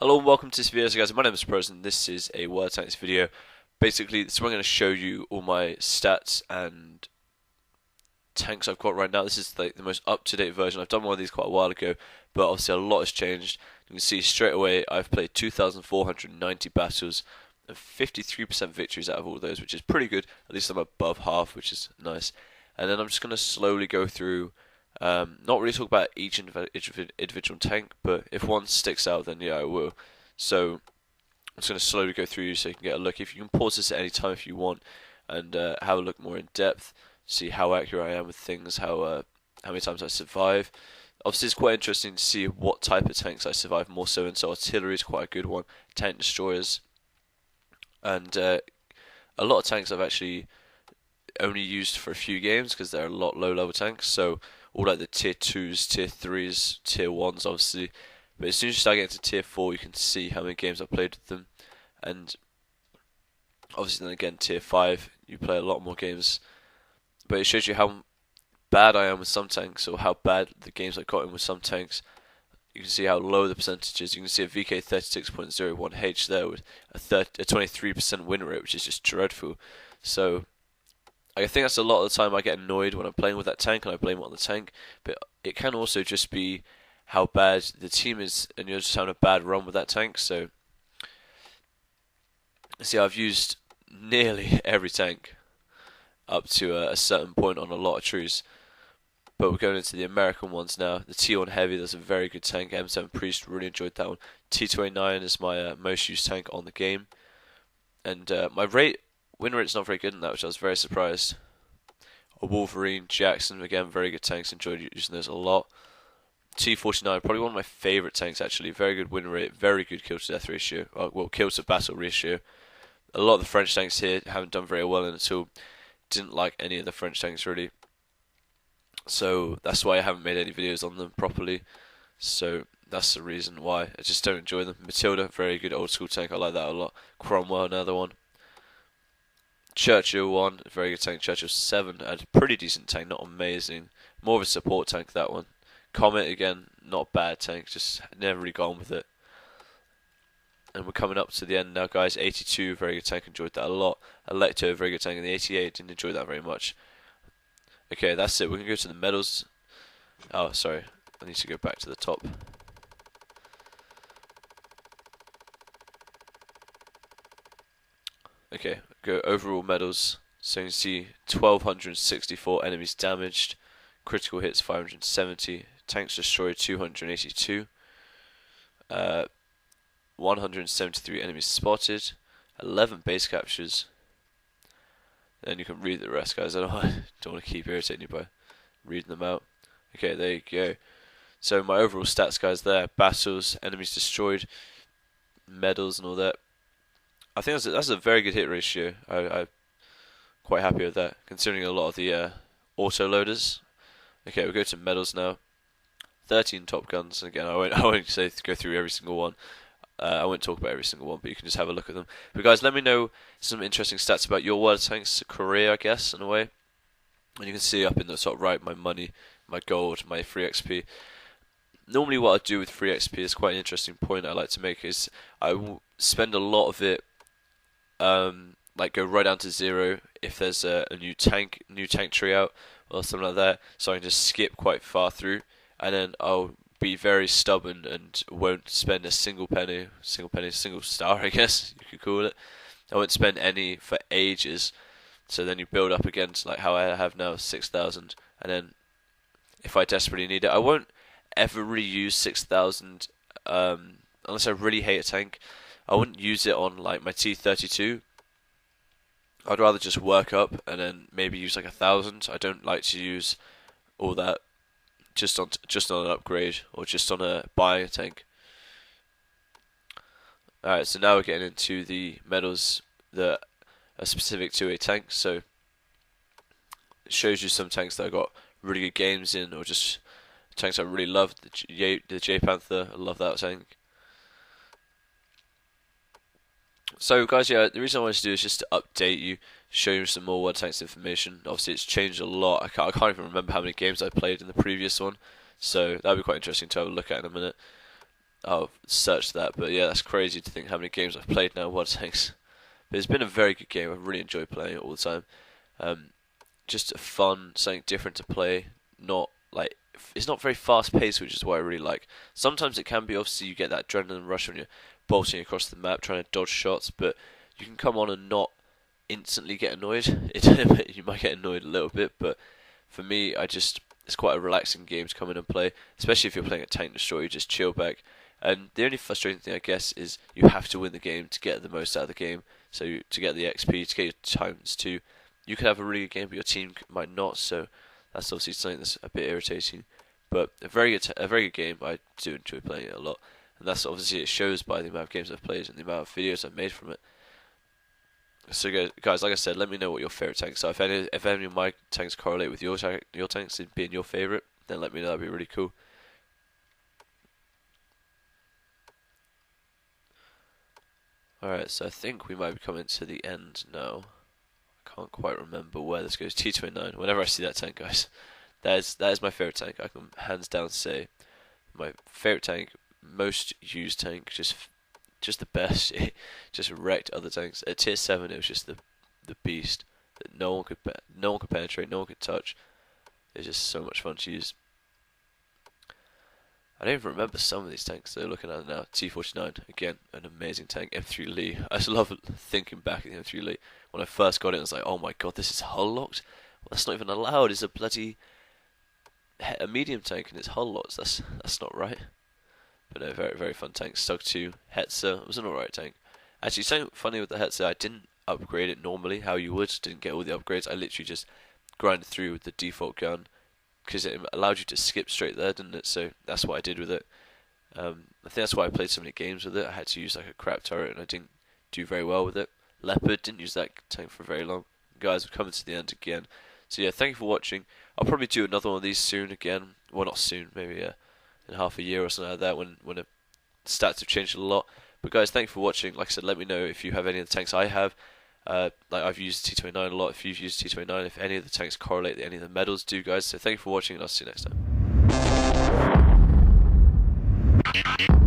Hello and welcome to this video. So guys, my name is Pros and this is a World Tanks video. Basically, this is where I'm going to show you all my stats and tanks I've got right now. This is like the most up-to-date version. I've done one of these quite a while ago, but obviously a lot has changed. You can see straight away I've played 2,490 battles and 53% victories out of all of those, which is pretty good. At least I'm above half, which is nice. And then I'm just going to slowly go through, not really talk about each individual tank, but if one sticks out, then yeah, I will. So I'm just going to slowly go through so you can get a look. If you can pause this at any time if you want, and have a look more in depth, see how accurate I am with things, how many times I survive. Obviously, it's quite interesting to see what type of tanks I survive more so, and so artillery is quite a good one. Tank destroyers, and a lot of tanks I've actually only used for a few games because they're a lot low level tanks. So all like the tier 2s, tier 3s, tier 1s obviously. But as soon as you start getting to tier 4 you can see how many games I've played with them. And obviously then again tier 5 you play a lot more games. But it shows you how bad I am with some tanks or how bad the games I got in with some tanks. You can see how low the percentage is. You can see a VK 36.01H there with a 23% win rate, which is just dreadful. So I think that's a lot of the time I get annoyed when I'm playing with that tank and I blame it on the tank, but it can also just be how bad the team is and you're just having a bad run with that tank. So, see, I've used nearly every tank up to a certain point on a lot of trees, but we're going into the American ones now. The T1 Heavy, that's a very good tank. M7 Priest, really enjoyed that one. T29 is my most used tank on the game, and my win rate's not very good in that, which I was very surprised. A Wolverine, Jackson, again, very good tanks, enjoyed using those a lot. T49, probably one of my favourite tanks actually, very good win rate, very good kill to death ratio, well, kill to battle ratio. A lot of the French tanks here haven't done very well in it, so didn't like any of the French tanks really. So that's why I haven't made any videos on them properly. So that's the reason why. I just don't enjoy them. Matilda, very good old school tank, I like that a lot. Cromwell, another one. Churchill 1, very good tank. Churchill 7, a pretty decent tank, not amazing. More of a support tank, that one. Comet, again, not a bad tank, just never really gone with it. And we're coming up to the end now, guys. 82, very good tank, enjoyed that a lot. Electo, very good tank, and the 88, didn't enjoy that very much. Okay, that's it. We're going to go to the medals. Oh, sorry. I need to go back to the top. Okay, go overall medals. So you can see 1,264 enemies damaged, critical hits 570, tanks destroyed 282, 173 enemies spotted, 11 base captures. Then you can read the rest, guys. I don't want to keep irritating you by reading them out. Okay, there you go. So my overall stats, guys, there: battles, enemies destroyed, medals, and all that. I think that's a very good hit ratio. I'm quite happy with that, considering a lot of the auto loaders. Okay, we'll go to medals now. 13 top guns. Again, I won't say go through every single one. I won't talk about every single one, but you can just have a look at them. But guys, let me know some interesting stats about your World Tanks career, I guess, in a way. And you can see up in the top right my money, my gold, my free XP. Normally what I do with free XP is quite an interesting point I like to make, is I will spend a lot of it, like go right down to 0 if there's a new tank tree out or something like that, so I can just skip quite far through, and then I'll be very stubborn and won't spend a single star, I guess you could call it. I won't spend any for ages, so then you build up against like how I have now, 6,000, and then if I desperately need it, I won't ever really use 6,000 unless I really hate a tank. I wouldn't use it on like my T32. I'd rather just work up and then maybe use like 1,000. I don't like to use all that just on an upgrade or just on buying a tank. Alright, so now we're getting into the medals that are specific to a tank. So it shows you some tanks that I got really good games in, or just tanks I really love. The J Panther, I love that tank. So guys, yeah, the reason I wanted to do is just to update you, show you some more World Tanks information. Obviously it's changed a lot. I can't even remember how many games I played in the previous one, so that'll be quite interesting to have a look at in a minute. I'll search that. But yeah, that's crazy to think how many games I've played now. World Tanks. But it's been a very good game. I've really enjoyed playing it all the time. Um, just fun, something different to play. Not like it's not very fast paced, which is what I really like. Sometimes it can be. Obviously, you get that adrenaline rush when you're bolting across the map trying to dodge shots, but you can come on and not instantly get annoyed. You might get annoyed a little bit, but for me, it's quite a relaxing game to come in and play, especially if you're playing a tank destroyer. You just chill back. And the only frustrating thing, I guess, is you have to win the game to get the most out of the game. So to get the XP, to get your times too, you could have a really good game, but your team might not. So that's obviously something that's a bit irritating. But a very good game. I do enjoy playing it a lot, and that's obviously it shows by the amount of games I've played and the amount of videos I've made from it. So guys, like I said, let me know what your favorite tanks are. If any of my tanks correlate with your tanks and being your favorite, then let me know. That'd be really cool. Alright, so I think we might be coming to the end now. I can't quite remember where this goes. T29. Whenever I see that tank, guys, that is my favorite tank. I can hands down say my favorite tank, most used tank, just the best. It just wrecked other tanks. At tier 7, it was just the beast that no one could penetrate, no one could touch. It was just so much fun to use. I don't even remember some of these tanks they're looking at now. T49, again, an amazing tank. M3 Lee. I just love thinking back at the M3 Lee. When I first got it, I was like, oh my god, this is hull locked? Well, that's not even allowed. It's a bloody a medium tank and it's hull locked. That's not right. But no, very, very fun tank. Stug 2, Hetzer was an alright tank. Actually, something funny with the Hetzer, I didn't upgrade it normally, how you would. Didn't get all the upgrades. I literally just grinded through with the default gun, because it allowed you to skip straight there, didn't it? So that's what I did with it. I think that's why I played so many games with it. I had to use like a crap turret, and I didn't do very well with it. Leopard, didn't use that tank for very long. Guys, we're coming to the end again. So yeah, thank you for watching. I'll probably do another one of these soon again. Well, not soon, maybe in half a year or something like that, when the stats have changed a lot. But guys, thank you for watching. Like I said, let me know if you have any of the tanks I have. Like I've used T29 a lot. If you've used T29, if any of the tanks correlate to any of the medals, do guys. So thank you for watching, and I'll see you next time.